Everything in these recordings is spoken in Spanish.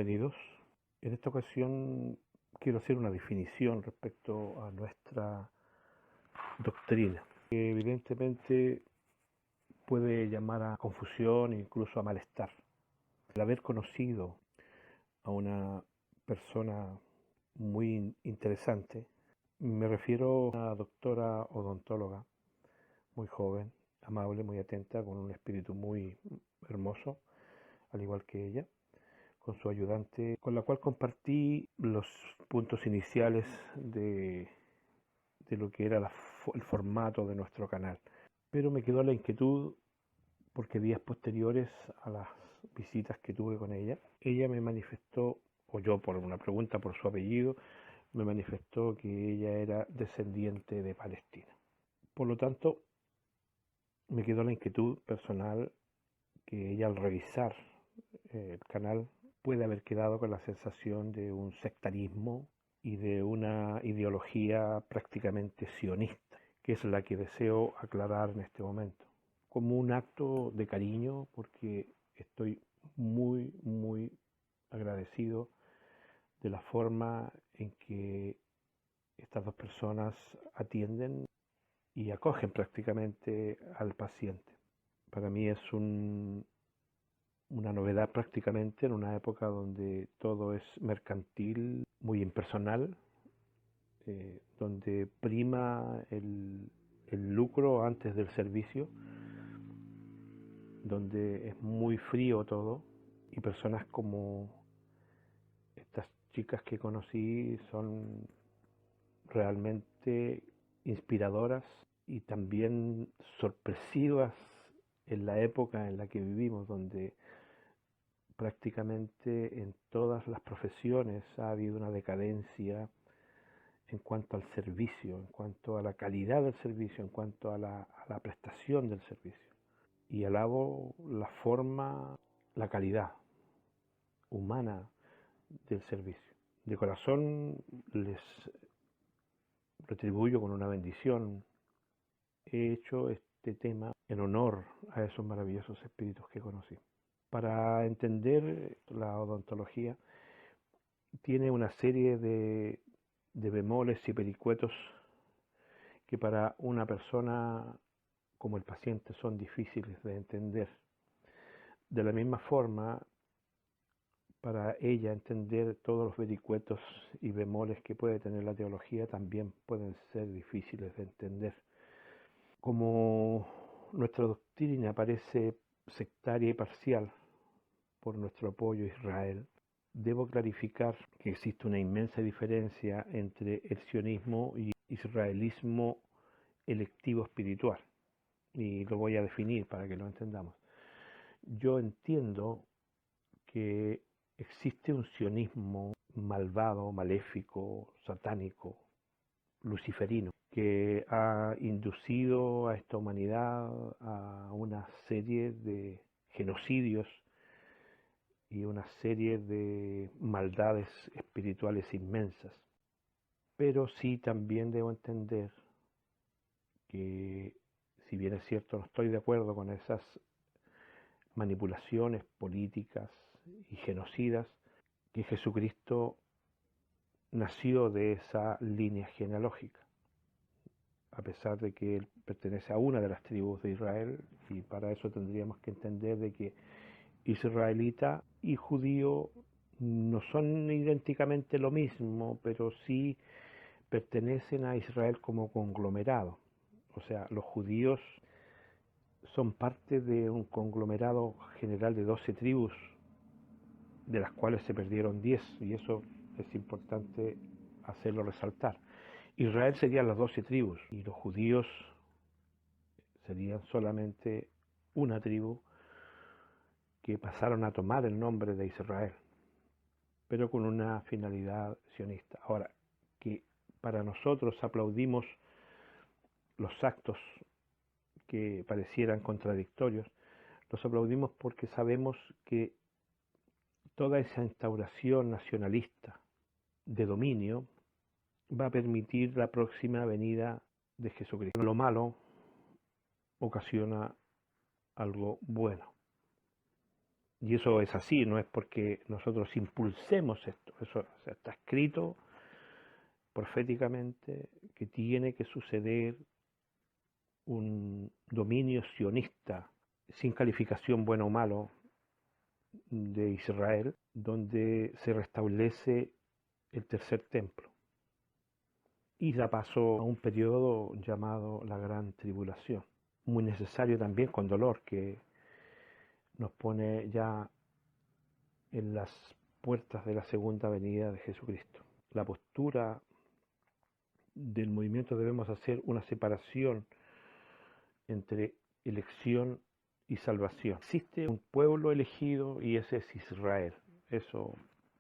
Bienvenidos. En esta ocasión quiero hacer una definición respecto a nuestra doctrina, que evidentemente puede llamar a confusión e incluso a malestar. El haber conocido a una persona muy interesante, me refiero a una doctora odontóloga, muy joven, amable, muy atenta, con un espíritu muy hermoso, al igual que ella, con su ayudante, con la cual compartí los puntos iniciales de lo que era el formato de nuestro canal. Pero me quedó la inquietud porque días posteriores a las visitas que tuve con ella me manifestó, o yo por una pregunta por su apellido, me manifestó que ella era descendiente de Palestina. Por lo tanto, me quedó la inquietud personal que ella al revisar el canal puede haber quedado con la sensación de un sectarismo y de una ideología prácticamente sionista, que es la que deseo aclarar en este momento, como un acto de cariño, porque estoy muy agradecido de la forma en que estas dos personas atienden y acogen prácticamente al paciente. Para mí es una novedad prácticamente en una época donde todo es mercantil, muy impersonal, donde prima el lucro antes del servicio, donde es muy frío todo, y personas como estas chicas que conocí son realmente inspiradoras y también sorpresivas en la época en la que vivimos, donde prácticamente en todas las profesiones ha habido una decadencia en cuanto al servicio, en cuanto a la calidad del servicio, en cuanto a la prestación del servicio. Y alabo la forma, la calidad humana del servicio. De corazón les retribuyo con una bendición. He hecho este tema en honor a esos maravillosos espíritus que conocí. Para entender la odontología, tiene una serie de bemoles y pericuetos que para una persona como el paciente son difíciles de entender. De la misma forma, para ella entender todos los vericuetos y bemoles que puede tener la teología también pueden ser difíciles de entender. Como nuestra doctrina parece sectaria y parcial por nuestro apoyo a Israel, debo clarificar que existe una inmensa diferencia entre el sionismo y israelismo electivo espiritual, y lo voy a definir para que lo entendamos. Yo entiendo que existe un sionismo malvado, maléfico, satánico, luciferino, que ha inducido a esta humanidad a una serie de genocidios y una serie de maldades espirituales inmensas. Pero sí también debo entender que, si bien es cierto, no estoy de acuerdo con esas manipulaciones políticas y genocidas, que Jesucristo nació de esa línea genealógica, a pesar de que él pertenece a una de las tribus de Israel, y para eso tendríamos que entender de que israelita y judío no son idénticamente lo mismo, pero sí pertenecen a Israel como conglomerado. O sea, los judíos son parte de un conglomerado general de 12 tribus, de las cuales se perdieron 10, y eso es importante hacerlo resaltar. Israel serían las 12 tribus, y los judíos serían solamente una tribu que pasaron a tomar el nombre de Israel, pero con una finalidad sionista. Ahora, que para nosotros aplaudimos los actos que parecieran contradictorios, los aplaudimos porque sabemos que toda esa instauración nacionalista de dominio va a permitir la próxima venida de Jesucristo. Lo malo ocasiona algo bueno. Y eso es así, no es porque nosotros impulsemos esto, eso está escrito proféticamente que tiene que suceder un dominio sionista sin calificación bueno o malo de Israel, donde se restablece el tercer templo y da paso a un periodo llamado la Gran Tribulación, muy necesario también con dolor, que nos pone ya en las puertas de la segunda venida de Jesucristo. La postura del movimiento debemos hacer una separación entre elección y salvación. Existe un pueblo elegido y ese es Israel. Eso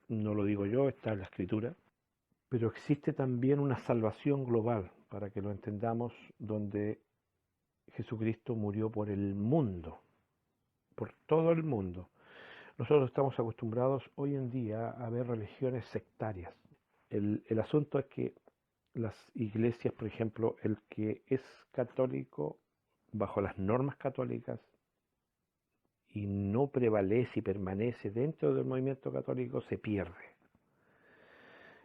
no lo digo yo, está en la Escritura. Pero existe también una salvación global, para que lo entendamos, donde Jesucristo murió por el mundo, por todo el mundo. Nosotros estamos acostumbrados hoy en día a ver religiones sectarias. El asunto es que las iglesias, por ejemplo, el que es católico bajo las normas católicas y no prevalece y permanece dentro del movimiento católico, se pierde.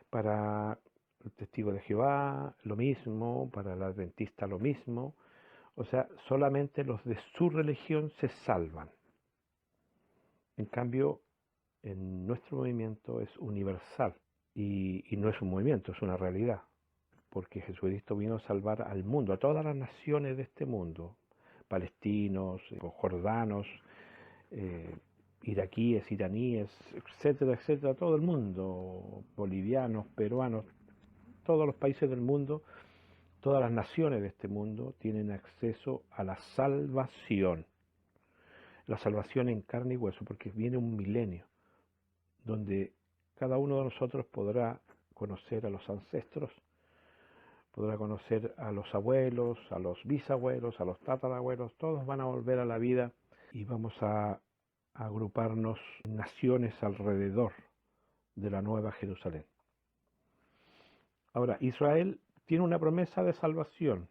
Para el testigo de Jehová lo mismo, para el adventista lo mismo, o sea, solamente los de su religión se salvan. En cambio, en nuestro movimiento es universal y no es un movimiento, es una realidad, porque Jesucristo vino a salvar al mundo, a todas las naciones de este mundo, palestinos, jordanos, iraquíes, iraníes, etcétera, etcétera, todo el mundo, bolivianos, peruanos, todos los países del mundo, todas las naciones de este mundo tienen acceso a la salvación en carne y hueso, porque viene un milenio donde cada uno de nosotros podrá conocer a los ancestros, podrá conocer a los abuelos, a los bisabuelos, a los tatarabuelos, todos van a volver a la vida y vamos a agruparnos en naciones alrededor de la Nueva Jerusalén. Ahora, Israel tiene una promesa de salvación.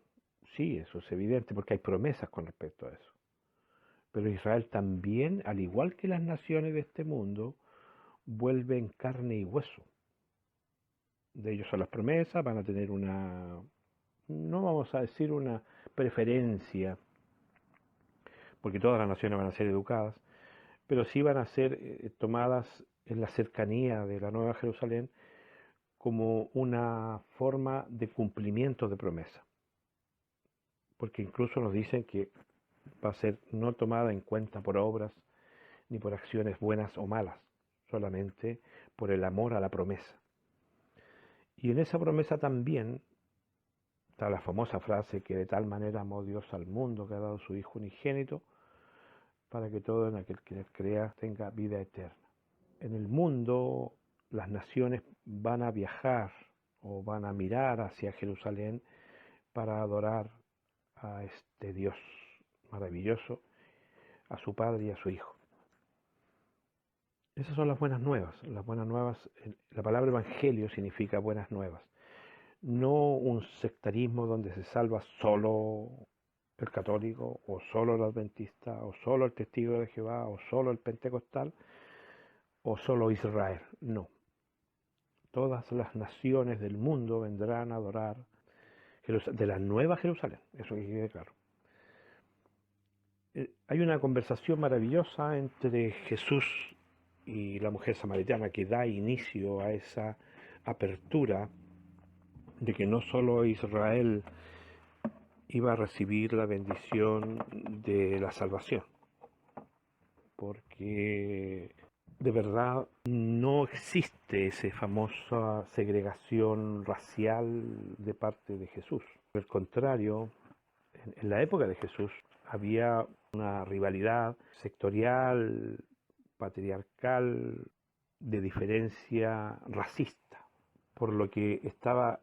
Sí, eso es evidente, porque hay promesas con respecto a eso. Pero Israel también, al igual que las naciones de este mundo, vuelve en carne y hueso. De ellos son las promesas, van a tener una, no vamos a decir una preferencia, porque todas las naciones van a ser educadas, pero sí van a ser tomadas en la cercanía de la Nueva Jerusalén como una forma de cumplimiento de promesa. Porque incluso nos dicen que va a ser no tomada en cuenta por obras ni por acciones buenas o malas, solamente por el amor a la promesa. Y en esa promesa también está la famosa frase que de tal manera amó Dios al mundo que ha dado su Hijo unigénito para que todo en aquel que crea tenga vida eterna. En el mundo las naciones van a viajar o van a mirar hacia Jerusalén para adorar a este Dios maravilloso, a su Padre y a su Hijo. Esas son las buenas nuevas. Las buenas nuevas, la palabra evangelio significa buenas nuevas. No un sectarismo donde se salva solo el católico, o solo el adventista, o solo el testigo de Jehová, o solo el pentecostal, o solo Israel. No. Todas las naciones del mundo vendrán a adorar de la Nueva Jerusalén. Eso que quede claro. Hay una conversación maravillosa entre Jesús y la mujer samaritana que da inicio a esa apertura de que no solo Israel iba a recibir la bendición de la salvación, porque de verdad no existe esa famosa segregación racial de parte de Jesús. Por el contrario, en la época de Jesús había una rivalidad sectorial, patriarcal, de diferencia racista, por lo que estaba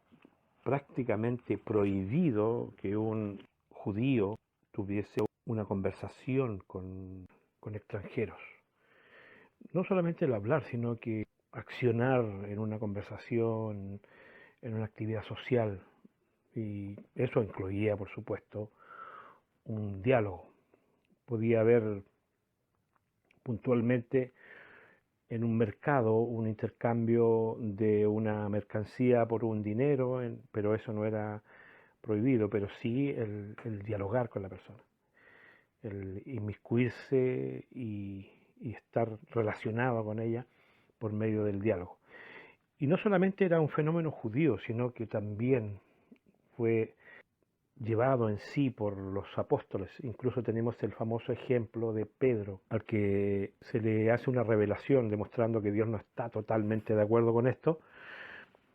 prácticamente prohibido que un judío tuviese una conversación con extranjeros. No solamente el hablar, sino que accionar en una conversación, en una actividad social. Y eso incluía, por supuesto, un diálogo. Podía haber puntualmente en un mercado, un intercambio de una mercancía por un dinero, pero eso no era prohibido, pero sí el dialogar con la persona, el inmiscuirse y estar relacionado con ella por medio del diálogo. Y no solamente era un fenómeno judío, sino que también fue llevado en sí por los apóstoles. Incluso tenemos el famoso ejemplo de Pedro, al que se le hace una revelación demostrando que Dios no está totalmente de acuerdo con esto,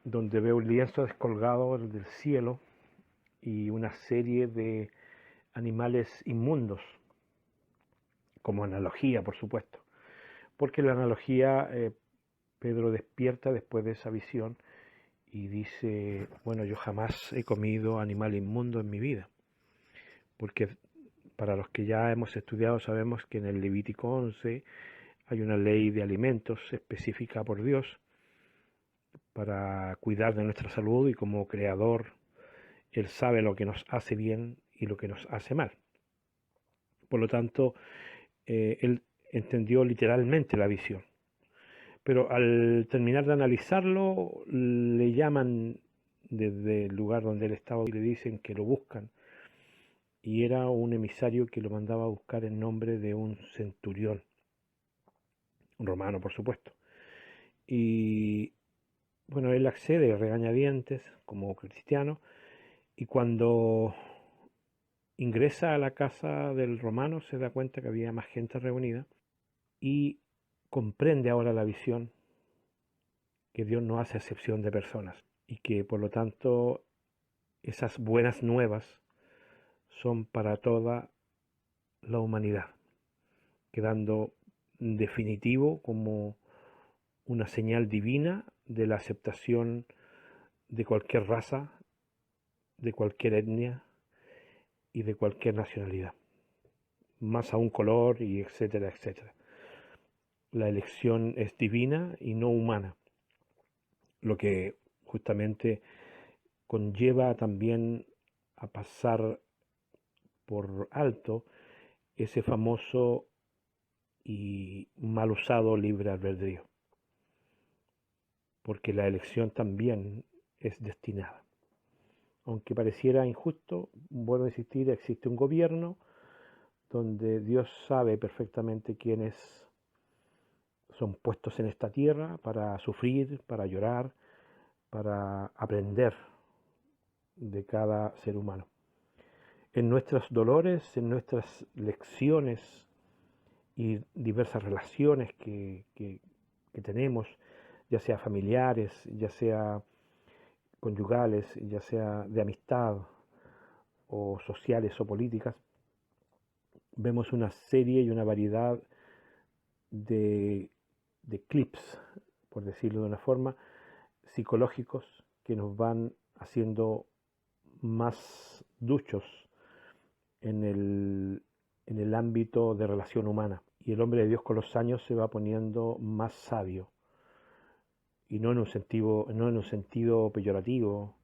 donde ve un lienzo descolgado del cielo y una serie de animales inmundos, como analogía, por supuesto. Porque la analogía, Pedro despierta después de esa visión y dice, bueno, yo jamás he comido animal inmundo en mi vida, porque para los que ya hemos estudiado sabemos que en el Levítico 11 hay una ley de alimentos específica por Dios para cuidar de nuestra salud, y como creador Él sabe lo que nos hace bien y lo que nos hace mal. Por lo tanto, Él entendió literalmente la visión. Pero al terminar de analizarlo, le llaman desde el lugar donde él estaba y le dicen que lo buscan. Y era un emisario que lo mandaba a buscar en nombre de un centurión, un romano, por supuesto. Y bueno, él accede regañadientes como cristiano, y cuando ingresa a la casa del romano se da cuenta que había más gente reunida y comprende ahora la visión, que Dios no hace excepción de personas y que por lo tanto esas buenas nuevas son para toda la humanidad, quedando definitivo como una señal divina de la aceptación de cualquier raza, de cualquier etnia y de cualquier nacionalidad, más aún color y etcétera, etcétera. La elección es divina y no humana, lo que justamente conlleva también a pasar por alto ese famoso y mal usado libre albedrío, porque la elección también es destinada. Aunque pareciera injusto, vuelvo a insistir, existe un gobierno donde Dios sabe perfectamente quiénes son puestos en esta tierra para sufrir, para llorar, para aprender de cada ser humano. En nuestros dolores, en nuestras lecciones y diversas relaciones que tenemos, ya sea familiares, ya sea conyugales, ya sea de amistad o sociales o políticas, vemos una serie y una variedad de clips, por decirlo de una forma, psicológicos que nos van haciendo más duchos en el ámbito de relación humana. Y el hombre de Dios con los años se va poniendo más sabio, y no en un sentido peyorativo,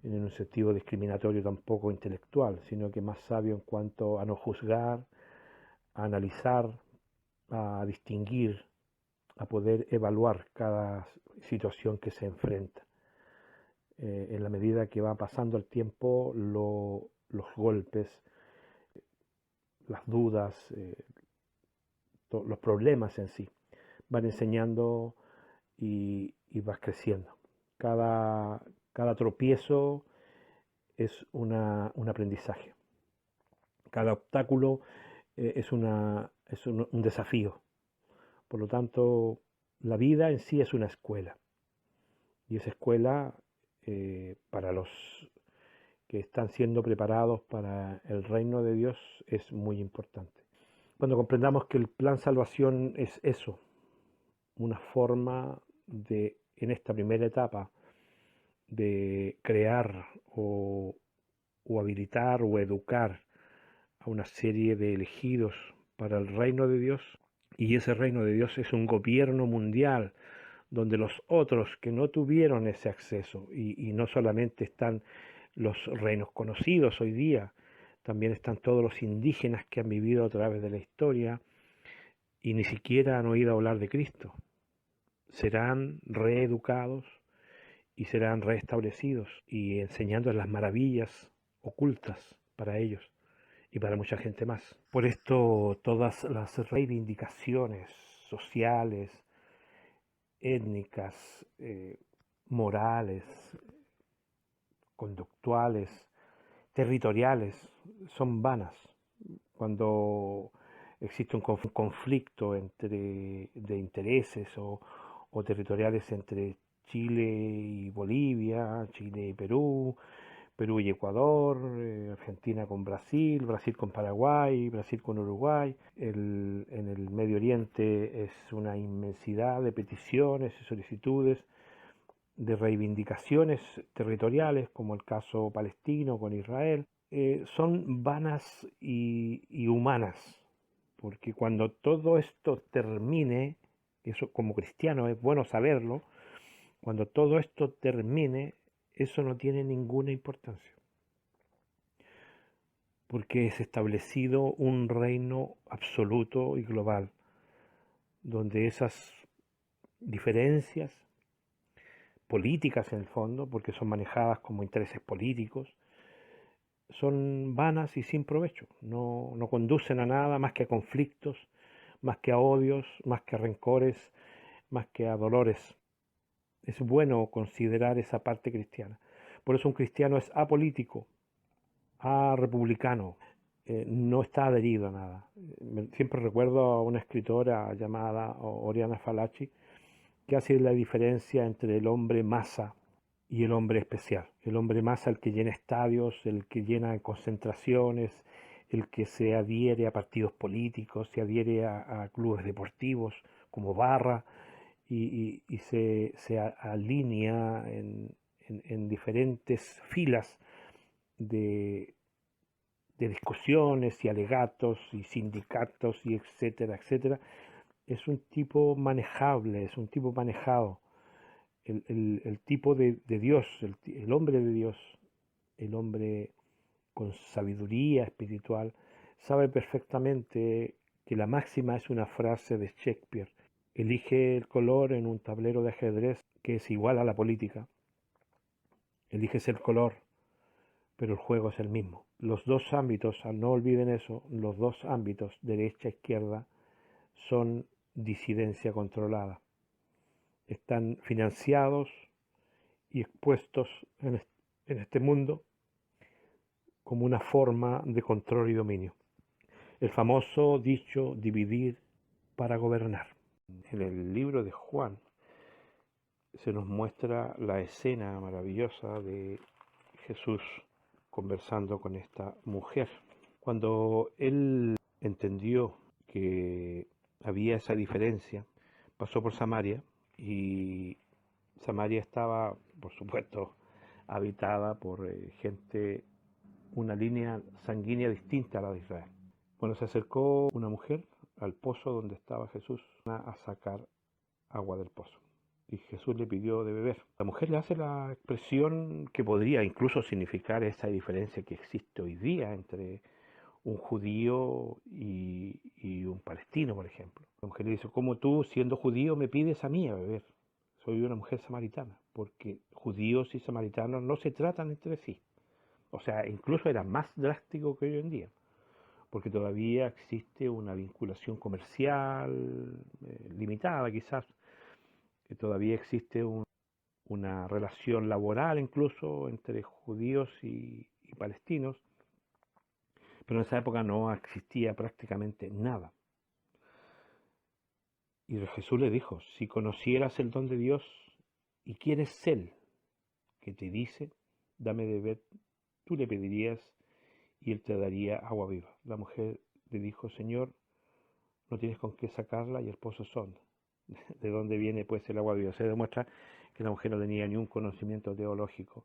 en un sentido discriminatorio tampoco intelectual, sino que más sabio en cuanto a no juzgar, a analizar, a distinguir, a poder evaluar cada situación que se enfrenta. En la medida que va pasando el tiempo, los golpes, las dudas, los problemas en sí, van enseñando y vas creciendo. Cada tropiezo es un aprendizaje. Cada obstáculo es un desafío. Por lo tanto, la vida en sí es una escuela. Y esa escuela, para los que están siendo preparados para el reino de Dios, es muy importante. Cuando comprendamos que el plan salvación es eso, una forma de, en esta primera etapa, de crear o habilitar o educar a una serie de elegidos para el reino de Dios, y ese reino de Dios es un gobierno mundial donde los otros que no tuvieron ese acceso, y no solamente están los reinos conocidos hoy día, también están todos los indígenas que han vivido a través de la historia, y ni siquiera han oído hablar de Cristo. Serán reeducados y serán restablecidos y enseñando las maravillas ocultas para ellos y para mucha gente más. Por esto todas las reivindicaciones sociales, étnicas, morales, conductuales, territoriales, son vanas. Cuando existe un conflicto de intereses o territoriales entre Chile y Bolivia, Chile y Perú, Perú y Ecuador, Argentina con Brasil, Brasil con Paraguay, Brasil con Uruguay. En el Medio Oriente es una inmensidad de peticiones y solicitudes, de reivindicaciones territoriales, como el caso palestino con Israel. Son vanas y humanas, porque cuando todo esto termine, eso como cristiano es bueno saberlo, cuando todo esto termine, eso no tiene ninguna importancia, porque es establecido un reino absoluto y global, donde esas diferencias políticas en el fondo, porque son manejadas como intereses políticos, son vanas y sin provecho, no conducen a nada más que a conflictos, más que a odios, más que a rencores, más que a dolores. Es bueno considerar esa parte cristiana. Por eso un cristiano es apolítico, republicano, no está adherido a nada. Siempre recuerdo a una escritora llamada Oriana Fallaci, que hace la diferencia entre el hombre masa y el hombre especial. El hombre masa, el que llena estadios, el que llena concentraciones, el que se adhiere a partidos políticos, se adhiere a clubes deportivos como Barra y se alinea en diferentes filas de, de discusiones y alegatos y sindicatos y etcétera, etcétera. Es un tipo manejable, es un tipo manejado. El tipo de Dios, el hombre de Dios, el hombre con sabiduría espiritual, sabe perfectamente que la máxima es una frase de Shakespeare. Elige el color en un tablero de ajedrez que es igual a la política. Eliges el color, pero el juego es el mismo. Los dos ámbitos, no olviden eso, los dos ámbitos, derecha-izquierda, son disidencia controlada. Están financiados y expuestos en este mundo como una forma de control y dominio. El famoso dicho dividir para gobernar. En el libro de Juan se nos muestra la escena maravillosa de Jesús conversando con esta mujer. Cuando él entendió que había esa diferencia, pasó por Samaria y Samaria estaba, por supuesto, habitada por gente, una línea sanguínea distinta a la de Israel. Bueno, se acercó una mujer al pozo donde estaba Jesús a sacar agua del pozo. Y Jesús le pidió de beber. La mujer le hace la expresión que podría incluso significar esa diferencia que existe hoy día entre un judío y un palestino, por ejemplo. La mujer le dice, ¿cómo tú, siendo judío, me pides a mí a beber? Soy una mujer samaritana, porque judíos y samaritanos no se tratan entre sí. O sea, incluso era más drástico que hoy en día, porque todavía existe una vinculación comercial limitada quizás, que todavía existe una relación laboral incluso entre judíos y palestinos, pero en esa época no existía prácticamente nada. Y Jesús le dijo, si conocieras el don de Dios y quién es Él que te dice, dame de beber, tú le pedirías y Él te daría agua viva. La mujer le dijo, Señor, no tienes con qué sacarla y el pozo es hondo. ¿De dónde viene pues el agua viva? Se demuestra que la mujer no tenía ni un conocimiento teológico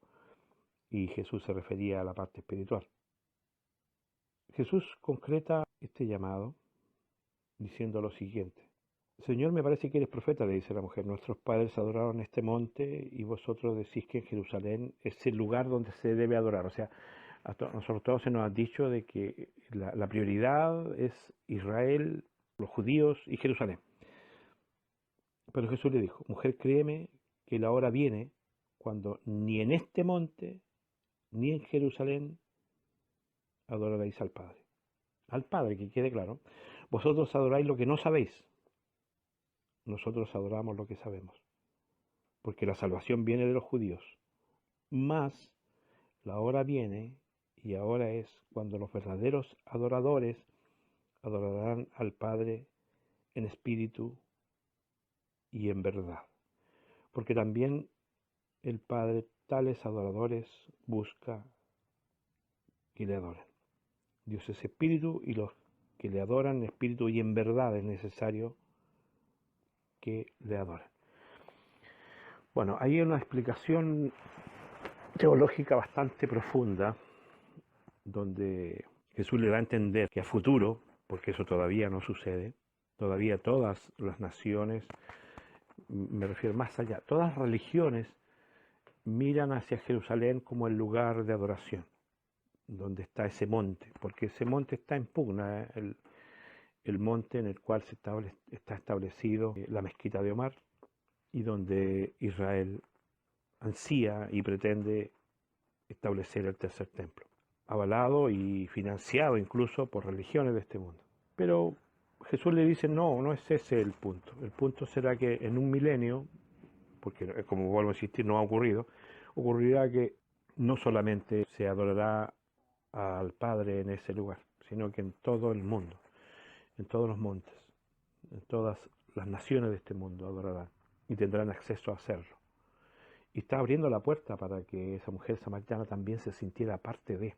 y Jesús se refería a la parte espiritual. Jesús concreta este llamado diciendo lo siguiente. Señor, me parece que eres profeta, le dice la mujer. Nuestros padres adoraron este monte y vosotros decís que en Jerusalén es el lugar donde se debe adorar. O sea, a nosotros todos se nos ha dicho de que la prioridad es Israel los judíos y Jerusalén. Pero Jesús le dijo, mujer, créeme que la hora viene cuando ni en este monte ni en Jerusalén adoraréis al Padre. Al Padre, que quede claro. Vosotros adoráis lo que no sabéis. Nosotros adoramos lo que sabemos. Porque la salvación viene de los judíos. Mas la hora viene y ahora es cuando los verdaderos adoradores adorarán al Padre en espíritu y en verdad. Porque también el Padre tales adoradores busca que le adoren. Dios es espíritu y los que le adoran en espíritu y en verdad es necesario que le adoren. Bueno, hay una explicación teológica bastante profunda donde Jesús le da a entender que a futuro, porque eso todavía no sucede, todavía todas las naciones, me refiero más allá, todas las religiones miran hacia Jerusalén como el lugar de adoración, donde está ese monte, porque ese monte está en pugna, el monte en el cual está establecido la mezquita de Omar y donde Israel ansía y pretende establecer el tercer templo, avalado y financiado incluso por religiones de este mundo. Pero Jesús le dice, no, no es ese el punto será que en un milenio, porque como vuelvo a insistir, no ha ocurrido, ocurrirá que no solamente se adorará al Padre en ese lugar, sino que en todo el mundo, en todos los montes, en todas las naciones de este mundo adorarán y tendrán acceso a hacerlo. Y está abriendo la puerta para que esa mujer samaritana también se sintiera parte de.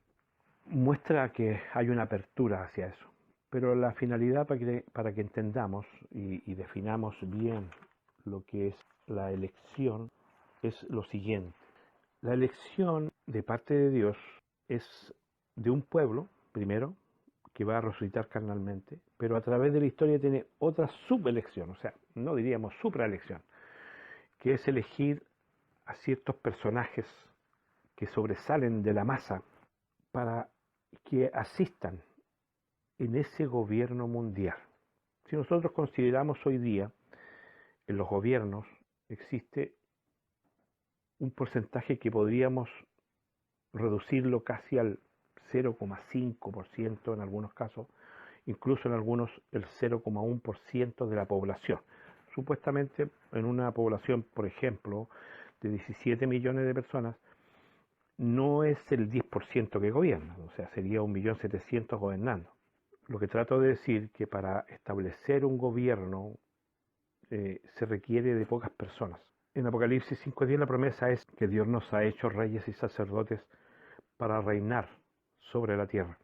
Muestra que hay una apertura hacia eso. Pero la finalidad para que entendamos y definamos bien lo que es la elección es lo siguiente. La elección de parte de Dios es de un pueblo, primero, que va a resucitar carnalmente, pero a través de la historia tiene otra subelección, o sea, no diríamos supraelección, que es elegir a ciertos personajes que sobresalen de la masa para que asistan en ese gobierno mundial. Si nosotros consideramos hoy día en los gobiernos existe un porcentaje que podríamos reducirlo casi al 0,5% en algunos casos, incluso en algunos el 0,1% de la población. Supuestamente en una población, por ejemplo, de 17 millones de personas, no es el 10% que gobierna, o sea, sería 1.700.000 gobernando. Lo que trato de decir que para establecer un gobierno se requiere de pocas personas. En Apocalipsis 5:10 la promesa es que Dios nos ha hecho reyes y sacerdotes para reinar sobre la tierra.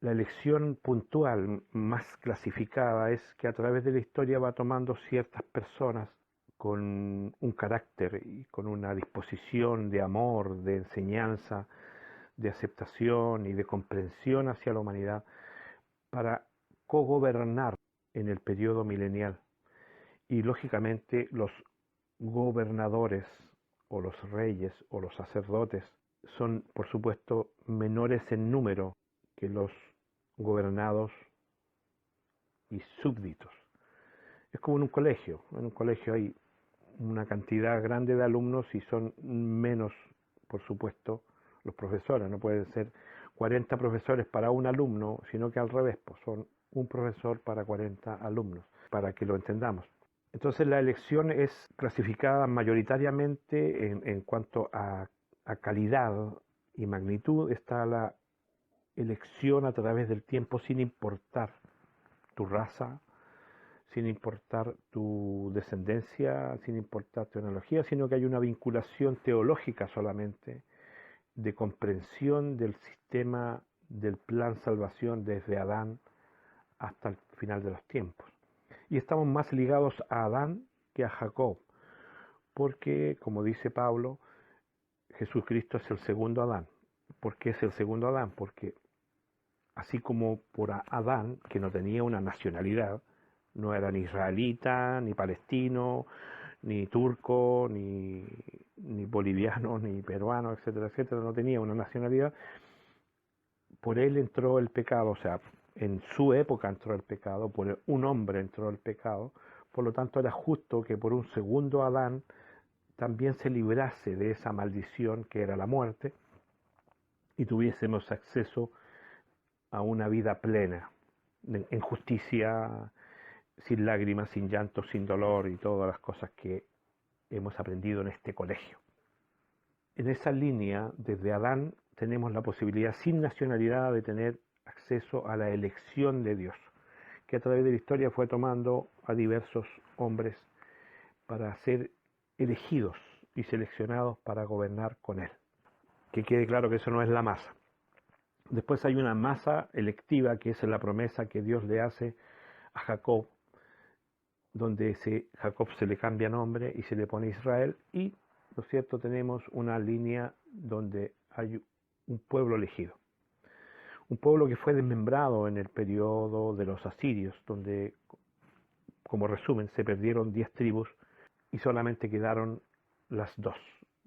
La elección puntual más clasificada es que a través de la historia va tomando ciertas personas con un carácter y con una disposición de amor, de enseñanza, de aceptación y de comprensión hacia la humanidad para cogobernar en el periodo milenial. Y lógicamente los gobernadores o los reyes o los sacerdotes son por supuesto menores en número que los gobernados y súbditos. Es como en un colegio hay una cantidad grande de alumnos y son menos, por supuesto, los profesores. No pueden ser 40 profesores para un alumno, sino que al revés, pues son un profesor para 40 alumnos, para que lo entendamos. Entonces la elección es clasificada mayoritariamente en cuanto a calidad y magnitud. Está la elección a través del tiempo sin importar tu raza, sin importar tu descendencia, sin importar tu analogía, sino que hay una vinculación teológica solamente de comprensión del sistema del plan salvación desde Adán hasta el final de los tiempos. Y estamos más ligados a Adán que a Jacob, porque, como dice Pablo, Jesucristo es el segundo Adán. ¿Por qué es el segundo Adán? Porque así como por Adán, que no tenía una nacionalidad, no era ni israelita, ni palestino, ni turco, ni boliviano, ni peruano, etcétera, etcétera, no tenía una nacionalidad, por él entró el pecado, o sea, en su época entró el pecado, por un hombre entró el pecado, por lo tanto era justo que por un segundo Adán también se librase de esa maldición que era la muerte y tuviésemos acceso a una vida plena, en justicia, sin lágrimas, sin llanto, sin dolor y todas las cosas que hemos aprendido en este colegio. En esa línea, desde Adán, tenemos la posibilidad sin nacionalidad de tener acceso a la elección de Dios, que a través de la historia fue tomando a diversos hombres para ser elegidos y seleccionados para gobernar con él. Que quede claro que eso no es la masa. Después hay una masa electiva, que es la promesa que Dios le hace a Jacob, donde Jacob se le cambia nombre y se le pone Israel, y, ¿no es cierto?, tenemos una línea donde hay un pueblo elegido. Un pueblo que fue desmembrado en el periodo de los asirios, donde, como resumen, se perdieron 10 tribus y solamente quedaron las 2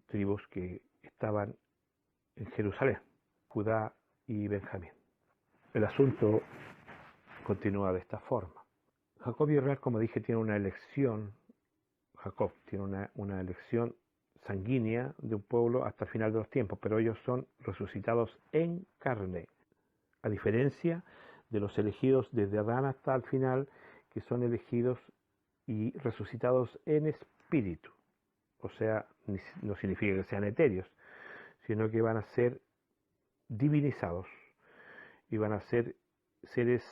tribus que estaban en Jerusalén, Judá y Benjamín. El asunto continúa de esta forma. Jacob y Israel, como dije, tiene una elección. Jacob tiene una elección sanguínea de un pueblo hasta el final de los tiempos, pero ellos son resucitados en carne, a diferencia de los elegidos desde Adán hasta el final, que son elegidos y resucitados en espíritu. O sea, no significa que sean etéreos, sino que van a ser divinizados y van a ser seres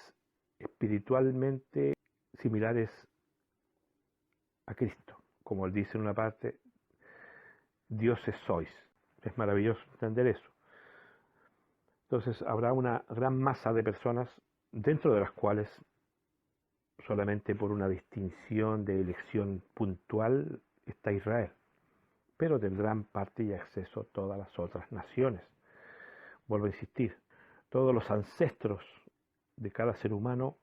espiritualmente similares a Cristo. Como él dice en una parte, dioses sois. Es maravilloso entender eso. Entonces habrá una gran masa de personas, dentro de las cuales, solamente por una distinción de elección puntual, está Israel. Pero tendrán parte y acceso todas las otras naciones. Vuelvo a insistir, todos los ancestros de cada ser humano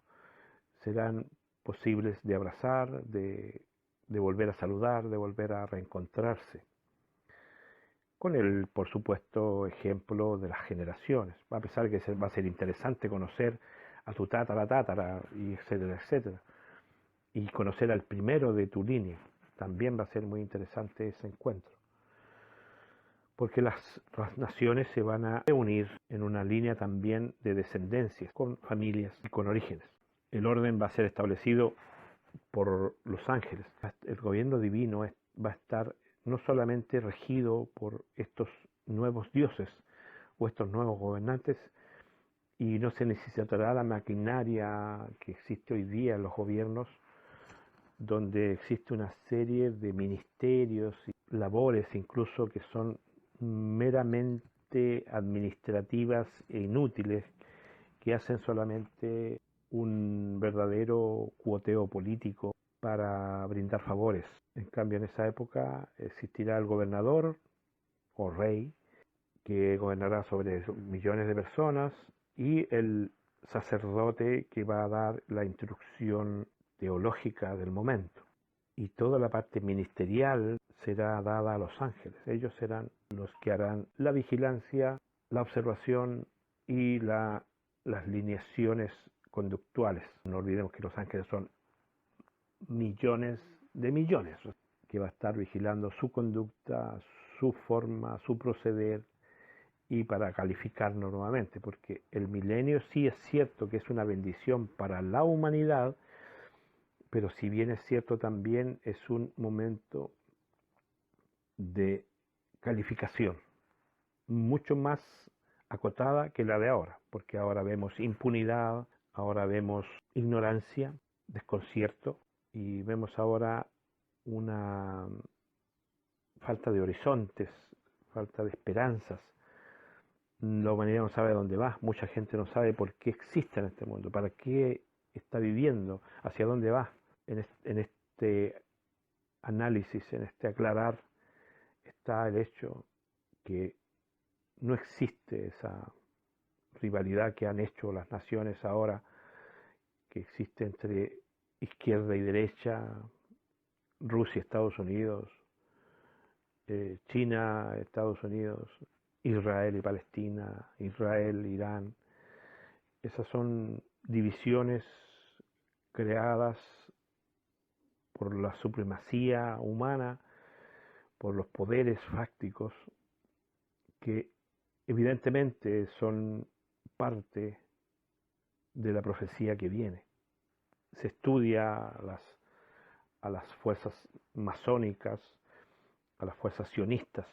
serán posibles de abrazar, de volver a saludar, de volver a reencontrarse. Con el, por supuesto, ejemplo de las generaciones. A pesar que va a ser interesante conocer a tu tátara, y etcétera, etcétera. Y conocer al primero de tu línea. También va a ser muy interesante ese encuentro. Porque las naciones se van a reunir en una línea también de descendencias, con familias y con orígenes. El orden va a ser establecido por los ángeles. El gobierno divino va a estar no solamente regido por estos nuevos dioses o estos nuevos gobernantes, y no se necesitará la maquinaria que existe hoy día en los gobiernos, donde existe una serie de ministerios y labores incluso que son meramente administrativas e inútiles, que hacen solamente un verdadero cuoteo político para brindar favores. En cambio, en esa época existirá el gobernador o rey, que gobernará sobre millones de personas, y el sacerdote que va a dar la instrucción teológica del momento. Y toda la parte ministerial será dada a los ángeles. Ellos serán los que harán la vigilancia, la observación y las lineaciones conductuales. No olvidemos que los ángeles son millones de millones, que va a estar vigilando su conducta, su forma, su proceder, y para calificarnos nuevamente, porque el milenio sí es cierto que es una bendición para la humanidad, pero si bien es cierto también es un momento de calificación mucho más acotada que la de ahora, porque ahora vemos impunidad, ahora vemos ignorancia, desconcierto, y vemos ahora una falta de horizontes, falta de esperanzas. La humanidad no sabe a dónde va, mucha gente no sabe por qué existe en este mundo, para qué está viviendo, hacia dónde va. En este análisis, en este aclarar, está el hecho que no existe esa rivalidad que han hecho las naciones ahora, que existe entre izquierda y derecha, Rusia, Estados Unidos, China, Estados Unidos, Israel y Palestina, Israel, Irán. Esas son divisiones creadas por la supremacía humana, por los poderes fácticos, que evidentemente son parte de la profecía que viene. Se estudia a las fuerzas masónicas, a las fuerzas sionistas,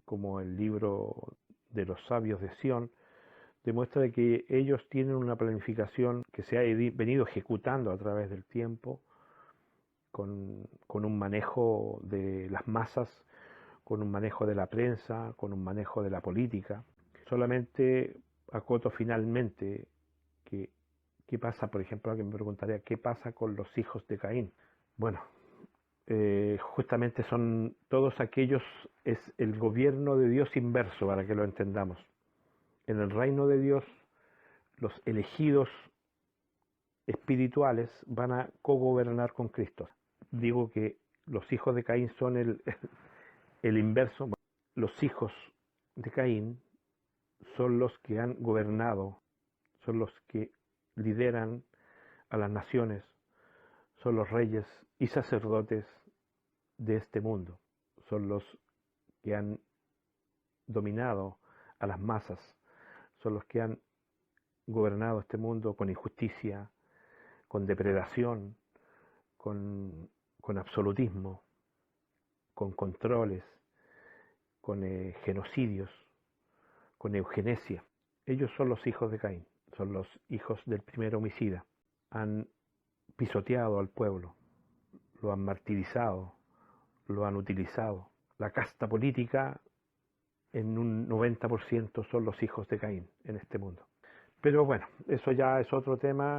como el libro de los sabios de Sión, demuestra de que ellos tienen una planificación que se ha venido ejecutando a través del tiempo, con un manejo de las masas, con un manejo de la prensa, con un manejo de la política. Solamente acoto finalmente que qué pasa, por ejemplo, alguien me preguntaría, ¿qué pasa con los hijos de Caín? Bueno, justamente son todos aquellos, es el gobierno de Dios inverso, para que lo entendamos. En el reino de Dios, los elegidos espirituales van a cogobernar con Cristo. Digo que los hijos de Caín son el inverso. Los hijos de Caín son los que han gobernado, son los que lideran a las naciones, son los reyes y sacerdotes de este mundo, son los que han dominado a las masas, son los que han gobernado este mundo con injusticia, con depredación, con absolutismo, con controles, con genocidios, con eugenesia. Ellos son los hijos de Caín, son los hijos del primer homicida. Han pisoteado al pueblo, lo han martirizado, lo han utilizado. La casta política en un 90% son los hijos de Caín en este mundo. Pero bueno, eso ya es otro tema.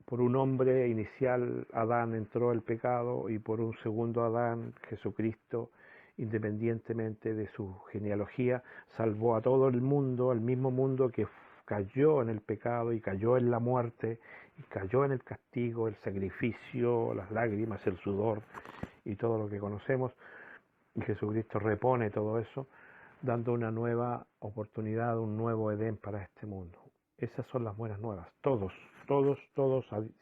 Por un hombre inicial, Adán, entró el pecado, y por un segundo Adán, Jesucristo, independientemente de su genealogía, salvó a todo el mundo, el mismo mundo que cayó en el pecado y cayó en la muerte y cayó en el castigo, el sacrificio, las lágrimas, el sudor y todo lo que conocemos. Y Jesucristo repone todo eso, dando una nueva oportunidad, un nuevo Edén para este mundo. Esas son las buenas nuevas. Todos,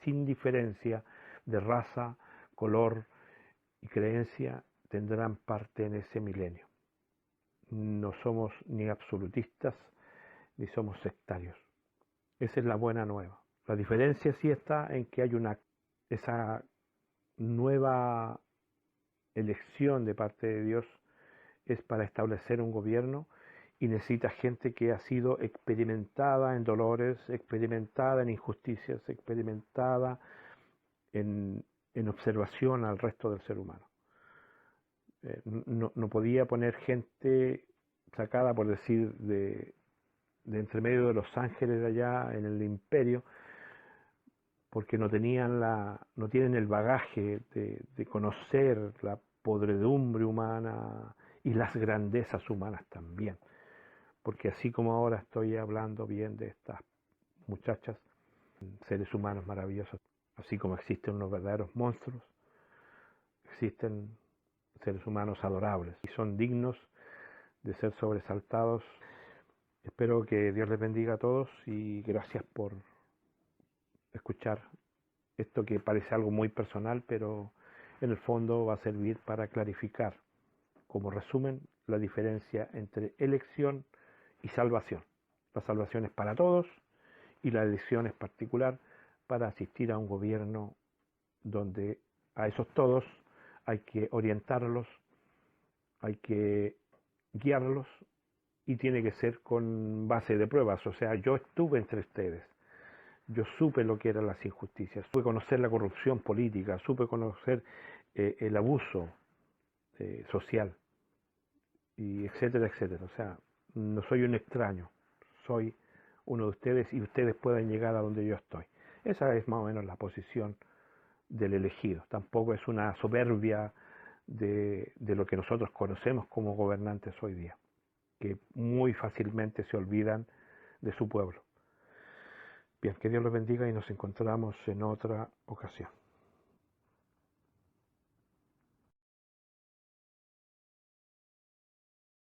sin diferencia de raza, color y creencia, tendrán parte en ese milenio. No somos ni absolutistas ni somos sectarios. Esa es la buena nueva. La diferencia sí está en que hay esa nueva elección de parte de Dios es para establecer un gobierno, y necesita gente que ha sido experimentada en dolores, experimentada en injusticias, experimentada en observación al resto del ser humano. No podía poner gente sacada, por decir, de entre medio de los ángeles de allá en el imperio, porque no tienen el bagaje de conocer la podredumbre humana y las grandezas humanas también. Porque así como ahora estoy hablando bien de estas muchachas, seres humanos maravillosos, así como existen unos verdaderos monstruos, existen seres humanos adorables y son dignos de ser sobresaltados. Espero que Dios les bendiga a todos y gracias por escuchar esto, que parece algo muy personal, pero en el fondo va a servir para clarificar, como resumen, la diferencia entre elección y salvación. La salvación es para todos y la elección es particular para asistir a un gobierno donde a esos todos hay que orientarlos, hay que guiarlos, y tiene que ser con base de pruebas. O sea, yo estuve entre ustedes, yo supe lo que eran las injusticias, supe conocer la corrupción política, supe conocer el abuso social, y etcétera, etcétera. O sea, no soy un extraño, soy uno de ustedes y ustedes pueden llegar a donde yo estoy. Esa es más o menos la posición del elegido. Tampoco es una soberbia de lo que nosotros conocemos como gobernantes hoy día, que muy fácilmente se olvidan de su pueblo. Bien, que Dios los bendiga y nos encontramos en otra ocasión.